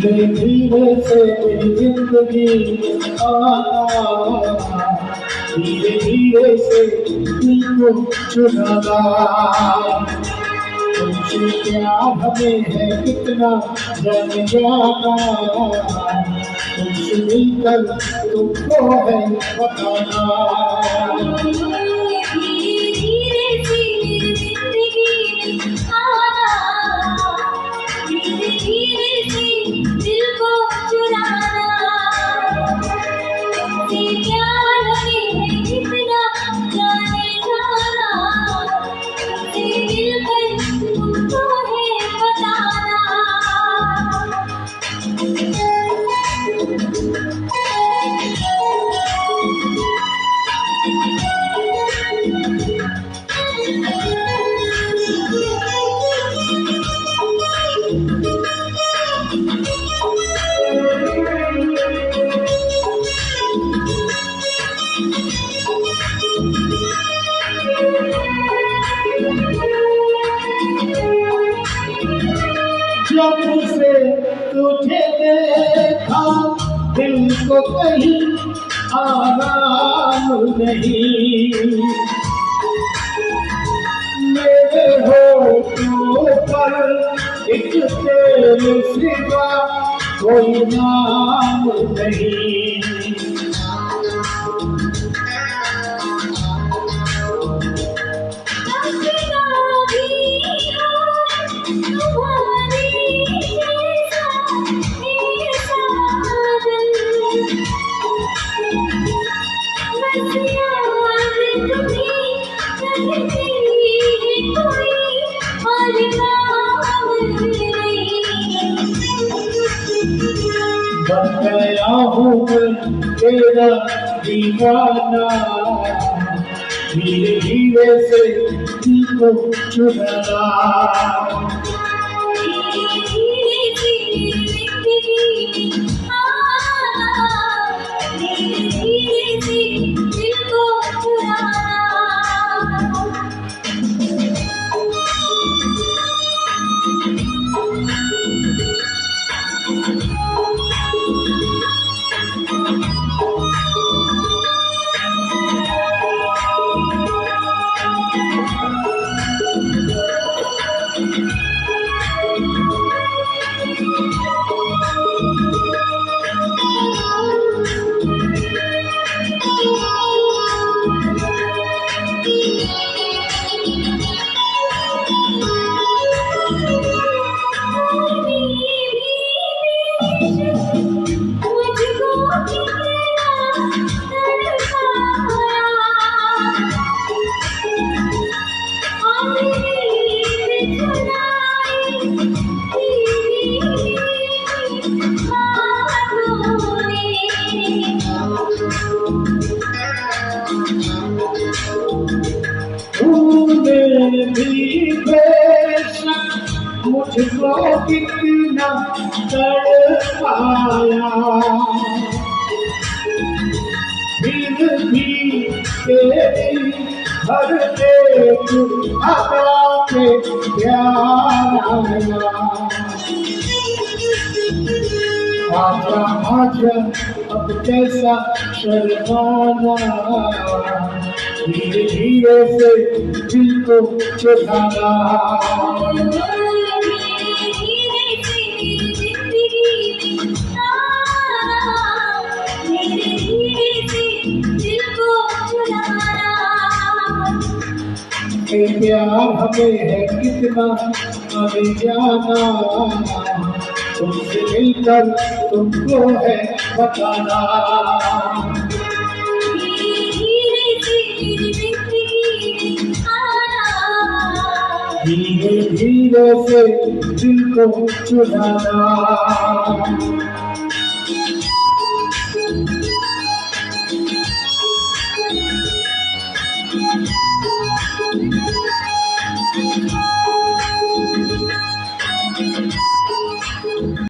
धीरे धीरे से मेरी जिंदगी आना, धीरे धीरे से दिल को चुराना। तुमसे प्यार हमें है कितना जान जाना, तुमसे मिलकर तुमको है बताना। जब से तुझे देखा दिल को कहीं आराम नहीं, मेरे होठों पर एक तेरे सिवा कोई नाम नहीं। बन गया हूँ मैं तेरा दीवाना, धीरे धीरे से दिल को चुराना। तूने भी बेशक मुझको कितना तड़पाया, फिर भी तेरी हर एक अदा पे प्यार आया। आजा आजा अब कैसा शर्माना, धीरे धीरे से दिल को चुराना। प्यार हमें है कितना हमें जाना, तुमसे मिलकर तुमको है बताना। धीरे धीरे से दिल को चुराना।